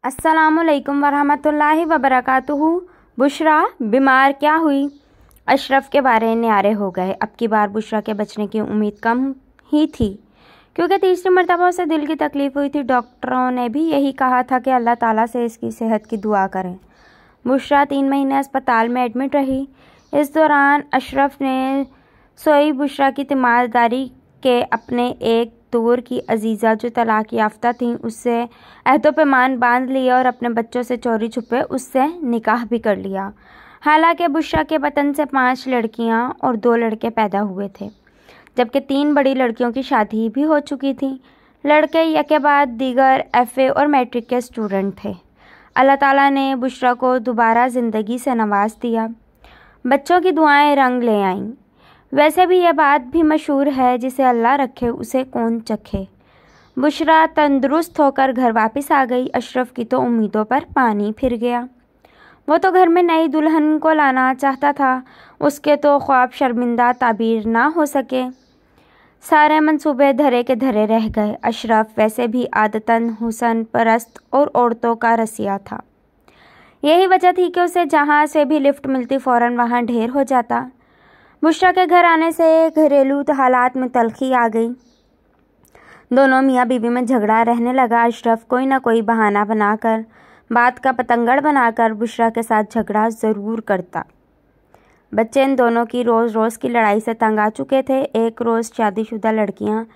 अस्सलामु अलैकुम वरहमतुल्लाहि वबरकातुहू। बुशरा बीमार क्या हुई? अशरफ के बारे न्यारे हो गए। अब की बार बुशरा के बचने की उम्मीद कम ही थी, क्योंकि तीसरी मरतबा उसे दिल की तकलीफ़ हुई थी। डॉक्टरों ने भी यही कहा था कि अल्लाह ताला से इसकी सेहत की दुआ करें। बुशरा 3 महीने अस्पताल में एडमिट रही। इस दौरान अशरफ ने सोई बुशरा की तीमारदारी के अपने एक दूर की अजीज़ा जो तलाक याफ्ता थी उससे अहदो पैमान बांध लिया और अपने बच्चों से चोरी छुपे उससे निकाह भी कर लिया। हालांकि बुशरा के वतन से 5 लड़कियां और 2 लड़के पैदा हुए थे, जबकि 3 बड़ी लड़कियों की शादी भी हो चुकी थी। लड़के यके बाद दीगर FA और मैट्रिक के स्टूडेंट थे। अल्लाह ताला ने बुशरा को दोबारा ज़िंदगी से नवाज दिया। बच्चों की दुआएं रंग ले आईं। वैसे भी यह बात भी मशहूर है, जिसे अल्लाह रखे उसे कौन चखे। बुशरा तंदुरुस्त होकर घर वापस आ गई। अशरफ की तो उम्मीदों पर पानी फिर गया। वो तो घर में नई दुल्हन को लाना चाहता था। उसके तो ख्वाब शर्मिंदा ताबीर ना हो सके। सारे मंसूबे धरे के धरे रह गए। अशरफ वैसे भी आदतन हुसन परस्त और औरतों का रसिया था। यही वजह थी कि उसे जहाँ से भी लिफ्ट मिलती फ़ौरन वहाँ ढेर हो जाता। बुशरा के घर आने से घरेलू हालात में तलखी आ गई। दोनों मियाँ बीवी में झगड़ा रहने लगा। अशरफ कोई ना कोई बहाना बनाकर, बात का पतंगड़ बनाकर बुशरा के साथ झगड़ा ज़रूर करता। बच्चे इन दोनों की रोज़ रोज़ की लड़ाई से तंग आ चुके थे। एक रोज़ शादीशुदा लड़कियाँ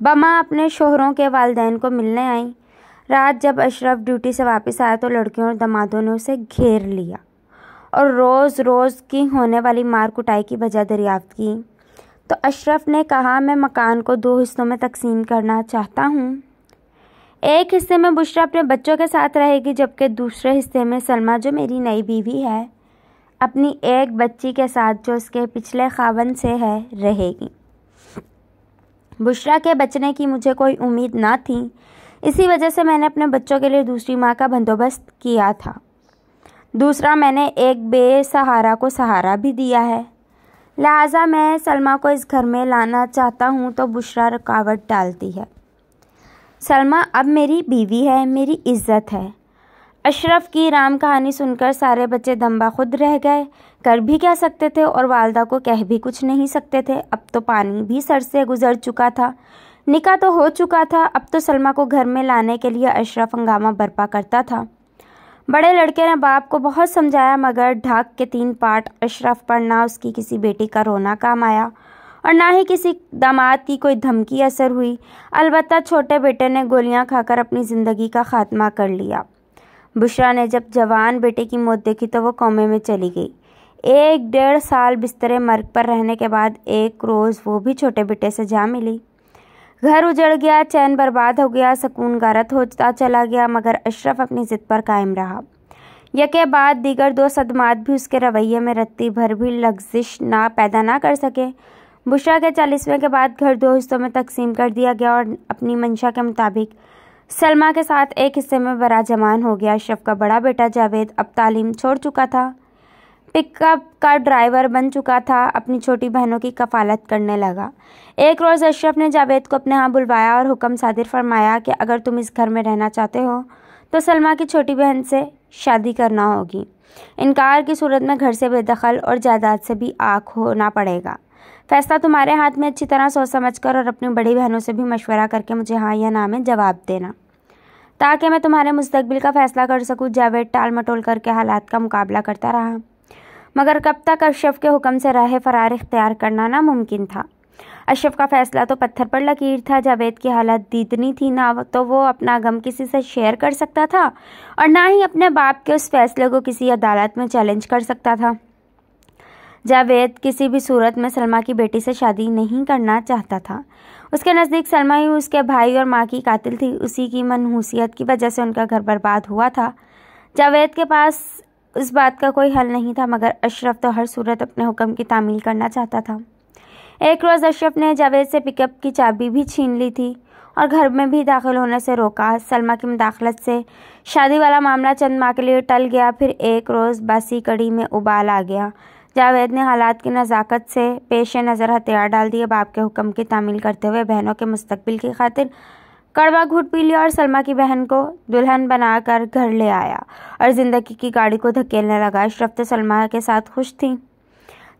बमा अपने शोहरों के वालिदैन को मिलने आईं। रात जब अशरफ ड्यूटी से वापस आया तो लड़कियों और दमादों ने उसे घेर लिया और रोज़ रोज़ की होने वाली मार कुटाई की वजह दरियाफ्त की। तो अशरफ ने कहा, मैं मकान को 2 हिस्सों में तकसीम करना चाहता हूँ। एक हिस्से में बुशरा अपने बच्चों के साथ रहेगी, जबकि दूसरे हिस्से में सलमा जो मेरी नई बीवी है अपनी एक बच्ची के साथ जो उसके पिछले खावन से है रहेगी। बुशरा के बचने की मुझे कोई उम्मीद ना थी, इसी वजह से मैंने अपने बच्चों के लिए दूसरी माँ का बंदोबस्त किया था। दूसरा, मैंने एक बेसहारा को सहारा भी दिया है। लिहाजा मैं सलमा को इस घर में लाना चाहता हूँ तो बुशरा रुकावट डालती है। सलमा अब मेरी बीवी है, मेरी इज्जत है। अशरफ की राम कहानी सुनकर सारे बच्चे दम्बा खुद रह गए। कर भी क्या सकते थे और वालदा को कह भी कुछ नहीं सकते थे। अब तो पानी भी सर से गुजर चुका था। निकाह तो हो चुका था। अब तो सलमा को घर में लाने के लिए अशरफ हंगामा बर्पा करता था। बड़े लड़के ने बाप को बहुत समझाया, मगर ढाक के 3 पार्ट अशरफ पर ना उसकी किसी बेटी का रोना काम आया और ना ही किसी दामाद की कोई धमकी असर हुई। अलबत्ता छोटे बेटे ने गोलियां खाकर अपनी ज़िंदगी का खात्मा कर लिया। बुशरा ने जब जवान बेटे की मौत देखी तो वो कोमे में चली गई। 1-1.5 साल बिस्तरे मर्ग पर रहने के बाद एक रोज़ वो भी छोटे बेटे से जा मिली। घर उजड़ गया, चैन बर्बाद हो गया, सुकून गारत होता चला गया, मगर अशरफ अपनी ज़िद पर कायम रहा। यके बाद दीगर 2 सदमात भी उसके रवैये में रत्ती भर भी लग्जिश पैदा ना कर सके। बुशरा के 40वें के बाद घर 2 हिस्सों में तकसीम कर दिया गया और अपनी मंशा के मुताबिक सलमा के साथ एक हिस्से में बराजमान हो गया। अशरफ का बड़ा बेटा जावेद अब तालीम छोड़ चुका था, पिकअप का ड्राइवर बन चुका था, अपनी छोटी बहनों की कफालत करने लगा। एक रोज़ अशरफ ने जावेद को अपने यहाँ बुलवाया और हुक्म सादिर फरमाया कि अगर तुम इस घर में रहना चाहते हो तो सलमा की छोटी बहन से शादी करना होगी। इनकार की सूरत में घर से बेदखल और जायदाद से भी आँख होना पड़ेगा। फैसला तुम्हारे हाथ में, अच्छी तरह सोच समझ कर और अपनी बड़ी बहनों से भी मशवरा करके मुझे हाँ या ना में जवाब देना, ताकि मैं तुम्हारे मुस्तकबिल का फ़ैसला कर सकूँ। जावेद टाल मटोल करके हालात का मुकाबला करता रहा, मगर कब तक अशरफ के हुक्म से राह फरार इख्तियार करना नामुमकिन था। अशरफ का फ़ैसला तो पत्थर पर लकीर था। जावेद की हालत दीदनी थी, ना तो वो अपना गम किसी से शेयर कर सकता था और ना ही अपने बाप के उस फैसले को किसी अदालत में चैलेंज कर सकता था। जावेद किसी भी सूरत में सलमा की बेटी से शादी नहीं करना चाहता था। उसके नज़दीक सलमा ही उसके भाई और माँ की कातिल थी। उसी की मनहूसियत की वजह से उनका घर बर्बाद हुआ था। जावेद के पास इस बात का कोई हल नहीं था, मगर अशरफ तो हर सूरत अपने हुक्म की तामील करना चाहता था। एक रोज़ अशरफ ने जावेद से पिकअप की चाबी भी छीन ली थी और घर में भी दाखिल होने से रोका। सलमा की मुदाखलत से शादी वाला मामला चंद माह के लिए टल गया। फिर एक रोज़ बासी कड़ी में उबाल आ गया। जावेद ने हालात की नज़ाकत से पेश नज़र हथियार डाल दिए। बाप के हुक्म की तामील करते हुए बहनों के मुस्तकबिल की खातिर कड़वा घूंट पी लिया और सलमा की बहन को दुल्हन बनाकर घर ले आया और जिंदगी की गाड़ी को धकेलने लगा। अशरफ तो सलमा के साथ खुश थी,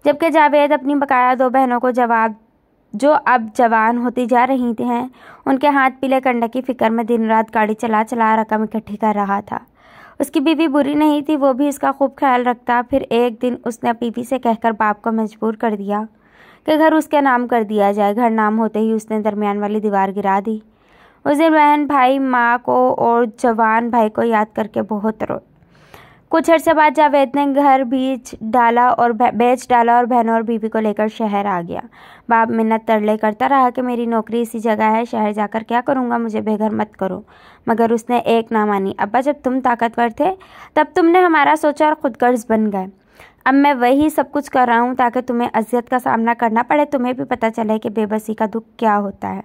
जबकि जावेद अपनी बकाया 2 बहनों को जो अब जवान होती जा रही हैं, उनके हाथ पीले कंडे की फिक्र में दिन रात गाड़ी चला चला रकम इकट्ठी कर रहा था। उसकी बीवी बुरी नहीं थी, वो भी इसका खूब ख्याल रखता। फिर एक दिन उसने बीवी से कहकर बाप को मजबूर कर दिया कि घर उसके नाम कर दिया जाए। घर नाम होते ही उसने दरमियान वाली दीवार गिरा दी। उस दिन बहन भाई माँ को और जवान भाई को याद करके बहुत रोए। कुछ अर्से बाद जावेद ने घर बेच डाला और बहनों और बीवी को लेकर शहर आ गया। बाप मिन्नत तरले करता रहा कि मेरी नौकरी इसी जगह है, शहर जाकर क्या करूँगा, मुझे बेघर मत करो। मगर उसने एक ना मानी। अब्बा, जब तुम ताकतवर थे तब तुमने हमारा सोचा और खुद गर्ज बन गए। अब मैं वही सब कुछ कर रहा हूँ ताकि तुम्हें अजियत का सामना करना पड़े, तुम्हें भी पता चले कि बेबसी का दुख क्या होता है।